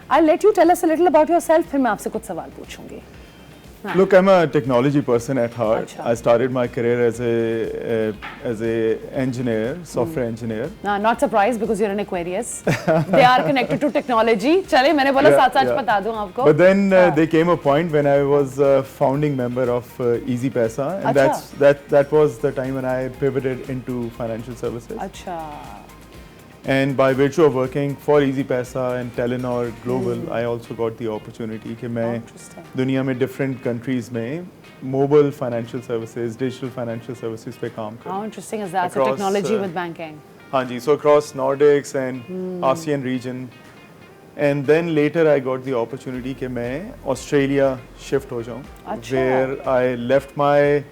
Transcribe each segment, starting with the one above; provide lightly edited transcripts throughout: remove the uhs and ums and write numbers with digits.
I'll let you tell us a little about yourself, फिर मैं आपसे कुछ सवाल पूछूंगी. Look, I'm a technology person at heart. Achha. I started my career as a engineer, software engineer. Not surprised because you're an Aquarius. They are connected to technology. चले मैंने बोला साथ-साथ बता दूं आपको. But then there came a point when I was a founding member of Easy Paisa, and that was the time when I pivoted into financial services. अच्छा. And by virtue of working for Easy Paisa and Telenor Global, I also got the opportunity कि मैं दुनिया में different countries में mobile financial services, digital financial services पे काम करूँ. How interesting is that? So technology with banking. हाँ जी, so across Nordics and ASEAN region. And then later I got the opportunity कि मैं Australia shift हो जाऊँ, where I left my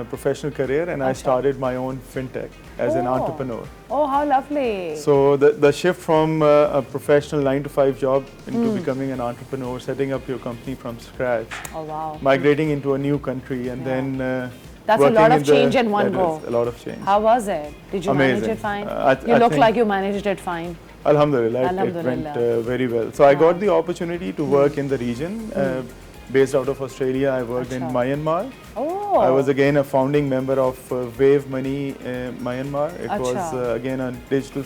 professional career and I started my own fintech as an entrepreneur. Oh, how lovely. So the shift from a professional 9-to-5 job into becoming an entrepreneur, setting up your company from scratch. Oh, wow. Migrating into a new country and then that's a lot of change in one go. A lot of change. How was it? Did you manage it fine? You look like you managed it fine. Alhamdulillah, it went very well. So I got the opportunity to work in the region. Based out of Australia, I worked in Myanmar. Oh. I was again a founding member of Wave Money Myanmar. It was again a digital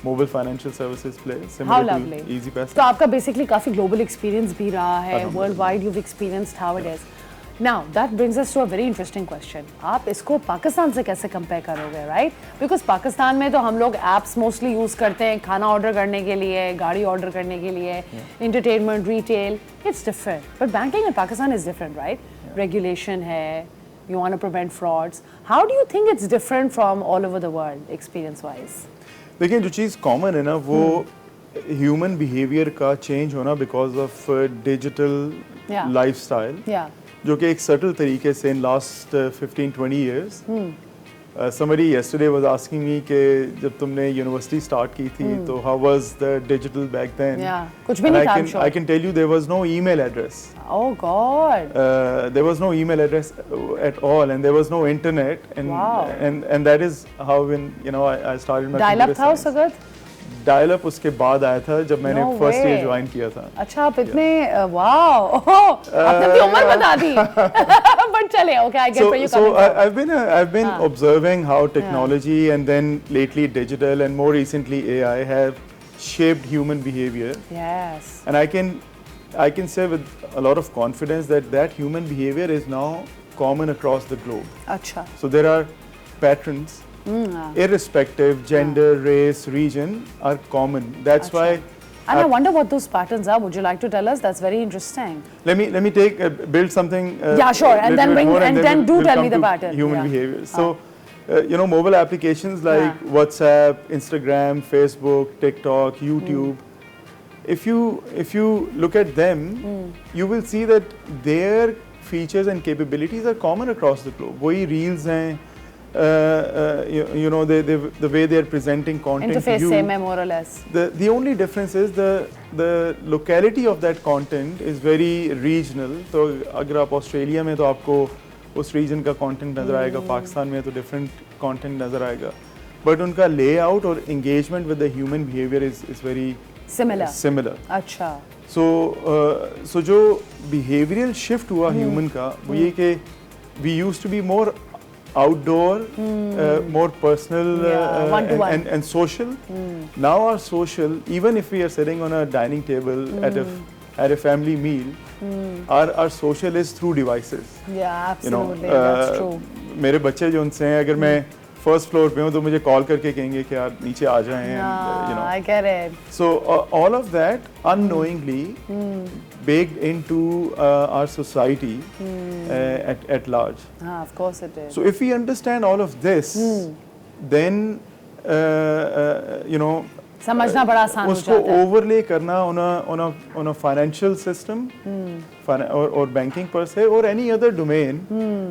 mobile financial services play, similar to Easy Paisa. So आपका basically काफी global experience भी रहा है. Worldwide, you've experienced how it is. Now that brings us to a very interesting question. आप इसको पाकिस्तान से कैसे compare करोगे, right? Because पाकिस्तान में तो हम लोग apps mostly use करते हैं खाना order करने के लिए, गाड़ी order करने के लिए, entertainment, retail. It's different. But banking in Pakistan is different, right? Regulation है, you want to prevent frauds. How do you think it's different from all over the world, experience-wise? देखिए जो चीज़ common है ना वो human behavior का change होना because of digital lifestyle. Yeah. जो कि एक subtle तरीके से in last 15-20 years. Somebody yesterday was asking me कि जब तुमने university start की थी तो how was the digital back then? Yeah, कुछ भी नहीं था. I can tell you there was no email address. Oh God. There was no email address at all, and there was no internet, and that is how when I started my dial-up था उस वक्त? Dial-up उसके बाद आया था जब मैंने first year join किया था. अच्छा आप इतने wow आपने अपनी उम्र बता दी. But चले okay I get where you're coming from. So I've been observing how technology and then lately digital and more recently AI have shaped human behavior. Yes. And I can say with a lot of confidence that human behavior is now common across the globe. Acha. So there are patterns. Irrespective gender, race, region are common. That's why. And I wonder what those patterns are. Would you like to tell us? That's very interesting. Let me build something. Yeah, sure. And then do tell me the pattern. Human behavior. So, mobile applications like WhatsApp, Instagram, Facebook, TikTok, YouTube. If you look at them, you will see that their features and capabilities are common across the globe. वही reels हैं. The way they are presenting content interface to you. Same है more or less. The only difference is the locality of that content is very regional. तो अगर आप Australia में तो आपको उस region का content नजर आएगा, पाकिस्तान में तो different content नजर आएगा. But उनका layout और engagement with the human behavior is very similar. अच्छा. So जो behavioral shift हुआ human का वो ये कि we used to be more outdoor, more personal and social. Now our social, even if we are sitting on a dining table at a family meal, our social is through devices. Yeah, absolutely. That's true. मेरे बच्चे जो उनसे हैं अगर मैं first floor पे हूँ तो मुझे call करके कहेंगे कि यार नीचे आ जाएं. I get it. So all of that unknowingly baked into our society at large. Of course it is. So if we understand all of this, then समझना बड़ा आसान हो जाता है. उसको overlay करना on a financial system or banking per se or any other domain,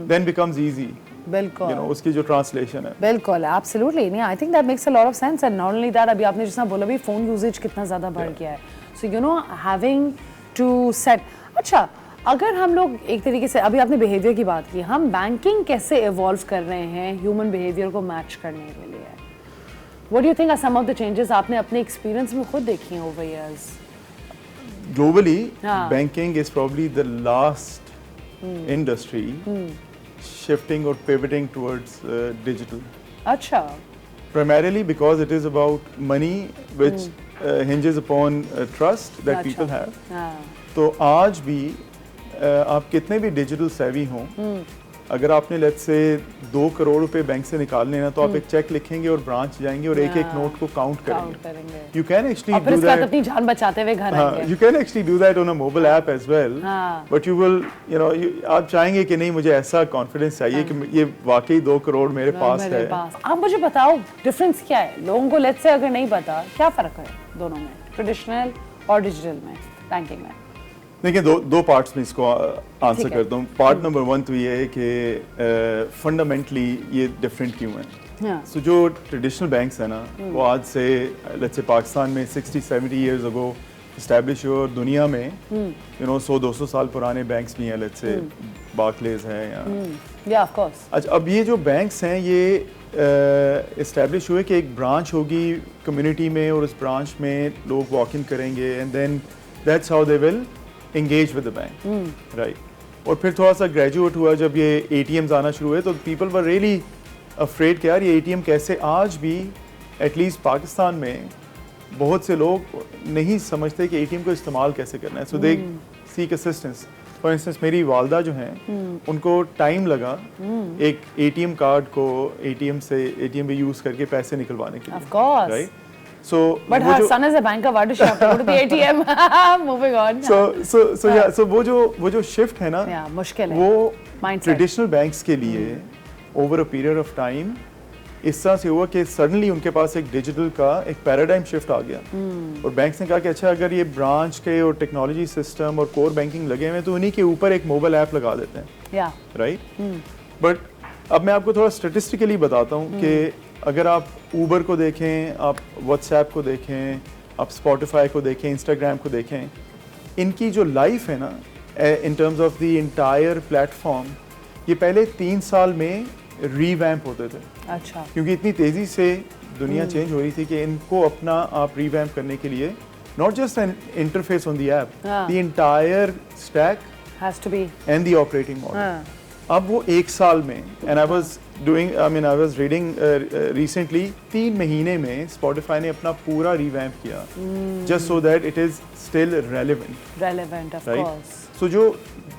then becomes easy. बिल्कुल. उसकी जो translation है. बिल्कुल, absolutely. नहीं, I think that makes a lot of sense. And not only that, अभी आपने जितना बोला भी phone usage कितना ज़्यादा बढ़ गया है. So having to set. अच्छा, अगर हम लोग एक तरीके से अभी आपने behavior की बात की, हम banking कैसे evolve कर रहे हैं human behavior को match करने के लिए? What do you think are some of the changes आपने अपने experience में खुद देखी हैं over years? Globally, हाँ. banking is probably the last industry shifting or pivoting towards digital. अच्छा. Primarily because it is about money which hinges upon trust that अच्छा. people have. हाँ. तो आज भी आप कितने भी डिजिटल सेवी हों, अगर आपने लेट्स से 2 करोड़ रुपए बैंक से निकालने ना, तो आप एक चेक लिखेंगे और ब्रांच जाएंगे और एक एक नोट को काउंट करेंगे. You can actually do that. अपनी जान बचाते हुए घर आएंगे. You can actually do that on a mobile app as well. But you will, आप चाहेंगे कि नहीं, मुझे ऐसा कॉन्फिडेंस चाहिए कि ये वाकई 2 करोड़ मेरे पास है. आप मुझे बताओ डिफरेंस क्या है लोगों को, लेट्स से अगर नहीं पता, क्या फर्क है दोनों में, ट्रेडिशनल और डिजिटल में, बैंकिंग में? देखिए, दो पार्ट्स में इसको आंसर करता हूँ. पार्ट नंबर 1 तो ये है कि फंडामेंटली ये डिफरेंट क्यों है. सो जो ट्रेडिशनल बैंक्स है ना, वो आज से लेट्स से पाकिस्तान में 60-70 इयर्स अगो इस्टेब्लिश हुए, और दुनिया में 100-200 साल पुराने बैंक्स भी हैं. लेट्स से बार्कलेज हैं या ऑफ कोर्स. अच्छा, अब ये जो बैंक्स हैं ये इस्टेब्लिश हुए कि एक ब्रांच होगी कम्युनिटी में, और उस ब्रांच में लोग वॉक इन करेंगे, and then that's how they will engage with the bank, right? और फिर थोड़ा सा ग्रेजुएट हुआ जब ये ATMs आना शुरू हुए, तो people were really afraid कि यार ये ATM कैसे, आज भी एटलीस्ट पाकिस्तान में बहुत से लोग नहीं समझते कि ATM को इस्तेमाल कैसे करना है. So they seek assistance. For instance, मेरी वालदा जो हैं, उनको टाइम लगा एक ATM कार्ड को ATM पे यूज़ करके पैसे निकलवाने के लिए. Of course. Right? So, but her son is a banker. Why does she have to go to the ATM? Moving on. So वो जो shift है ना, मुश्किल है. वो ट्रेडिशनल बैंक्स के लिए over a period of time इस तरह से हुआ कि सडनली उनके पास एक डिजिटल का एक पैराडाइम शिफ्ट आ गया, और बैंक्स ने कहा कि अच्छा, अगर ये ब्रांच के और टेक्नोलॉजी सिस्टम और कोर बैंकिंग लगे हुए हैं, तो उन्हीं के ऊपर एक मोबाइल ऐप लगा देते हैं. राइट. बट अब मैं आपको थोड़ा स्टेटिस्टिकली बताता हूँ कि अगर आप ऊबर को देखें, आप व्हाट्सएप को देखें, आप स्पॉटिफाई को देखें, इंस्टाग्राम को देखें, इनकी जो लाइफ है ना in terms of the entire platform, ये पहले 3 साल में रीवैम्प होते थे. अच्छा. क्योंकि इतनी तेज़ी से दुनिया चेंज हो रही थी कि इनको अपना आप रीवैम्प करने के लिए not just an interface on the app, the entire stack has to be and the operating model. अब वो 1 साल में, and I was reading recently, 3 महीने में स्पॉटिफाई ने अपना पूरा रिवैम्प किया, just so that it is still relevant. Of course. So जो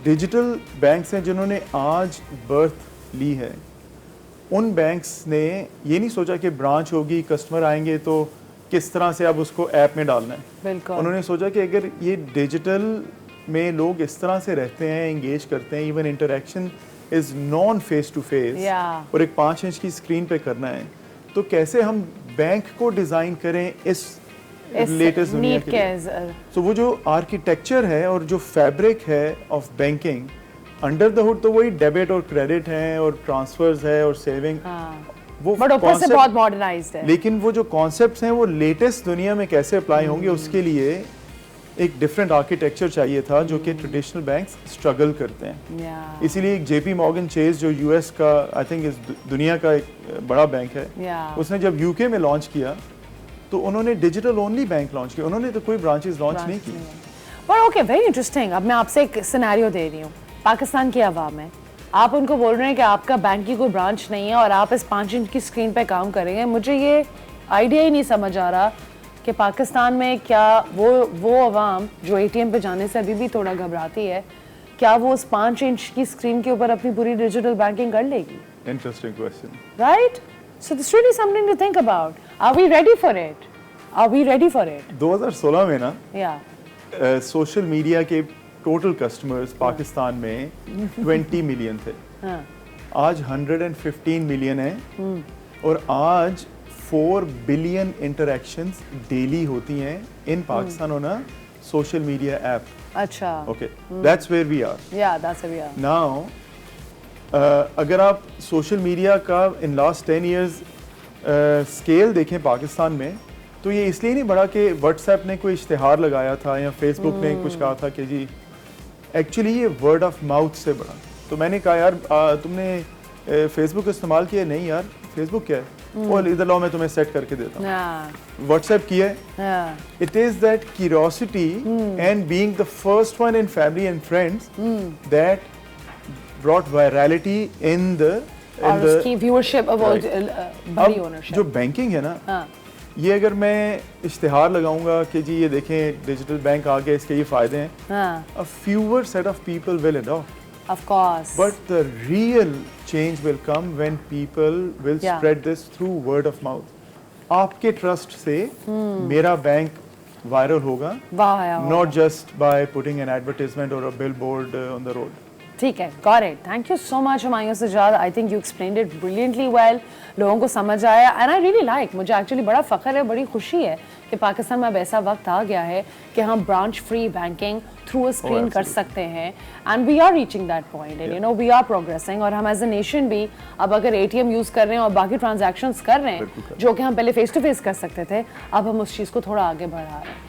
डिजिटल बैंक्स हैं जिन्होंने आज बर्थ ली है, उन बैंक्स ने ये नहीं सोचा कि ब्रांच होगी, कस्टमर आएंगे तो किस तरह से अब उसको ऐप में डालना है. बिल्कुल. उन्होंने सोचा कि अगर ये डिजिटल में लोग इस तरह से रहते हैं, एंगेज करते हैं, even interaction is non face to face, और एक 5 इंच की स्क्रीन पे करना है, तो कैसे हम बैंक को डिजाइन करें इस लेटेस्ट दुनिया के लिए. सो वो जो आर्किटेक्चर है और जो फैब्रिक है of banking under the hood, तो वही डेबिट और क्रेडिट है और ट्रांसफर्स है और सेविंग, वो बट ऊपर से बहुत मॉडर्नाइज्ड है. लेकिन वो जो कॉन्सेप्ट्स हैं वो लेटेस्ट दुनिया में कैसे अप्लाई होंगे, उसके लिए एक डिफरेंट आर्किटेक्चर चाहिए था, जो कि ट्रेडिशनल बैंक्स स्ट्रगल करते हैं. इसीलिए एक JP Morgan Chase जो US का आई थिंक इस दुनिया का एक बड़ा बैंक है, उसने जब UK में लॉन्च किया तो उन्होंने डिजिटल ओनली बैंक लॉन्च किया, उन्होंने तो कोई ब्रांचेस लॉन्च नहीं की. But okay, very interesting. अब मैं आपसे एक सिनेरियो दे रही हूँ. पाकिस्तान की आवाम है, आप उनको बोल रहे हैं कि आपका बैंक की कोई ब्रांच नहीं है और आप इस 5 इंच की स्क्रीन पे काम करेंगे. मुझे ये आइडिया ही नहीं समझ आ रहा कि पाकिस्तान में क्या वो आवाम जो ATM पे जाने से अभी भी थोड़ा घबराती है, क्या वो उस 5 इंच की स्क्रीन के ऊपर अपनी पूरी डिजिटल बैंकिंग कर लेगी? Interesting question. Right. So this really something to think about. Are we ready for it? 2016 में ना, या सोशल मीडिया के टोटल कस्टमर्स पाकिस्तान में 20 मिलियन थे. आज 115 मिलियन है, और आज 4 बिलियन इंटरेक्शंस डेली होती हैं in Pakistan on a social media app. अच्छा. Okay, that's where we are. या that's where we are now. अगर आप सोशल मीडिया का इन लास्ट 10 इयर्स स्केल देखें पाकिस्तान में, तो ये इसलिए नहीं बढ़ा कि व्हाट्सएप ने कोई इश्तिहार लगाया था या फेसबुक ने कुछ कहा था कि जी, एक्चुअली ये वर्ड ऑफ माउथ से बढ़ा. तो मैंने कहा यार तुमने फेसबुक इस्तेमाल किया? नहीं यार, फेसबुक क्या है, और इधर लाओ मैं तुम्हें सेट करके देता हूँ. Yeah. व्हाट्सएप किया है. Yeah. It is that curiosity and being the first one in family and friends that brought virality in the और उसकी व्यूअरशिप अब बड़ी अब ओनरशिप. जो बैंकिंग है ना, हाँ. ये अगर मैं इश्तिहार लगाऊंगा कि जी ये देखें डिजिटल बैंक आ गया, इसके ये फायदे हैं, हाँ. a fewer set of people will adopt. Of course. But the real change will come when people will Yeah. spread this through word of mouth. आपके ट्रस्ट से मेरा बैंक वायरल होगा, वाह यार. not just by putting an advertisement or a billboard on the road. ठीक है, got it. Thank you so much Humayun Sajjad. I think you explained it brilliantly well. लोगों को समझ आया and I really like. मुझे actually बड़ा फ़ख्र है, बड़ी खुशी है कि पाकिस्तान में अब ऐसा वक्त आ गया है कि हम branch free banking through a screen कर सकते हैं and we are reaching that point and you know we are progressing. और हम as a nation भी अब अगर ATM यूज़ कर रहे हैं और बाकी transactions कर रहे हैं जो कि हम पहले face to face कर सकते थे, अब हम उस चीज़ को थोड़ा आगे बढ़ा रहे हैं.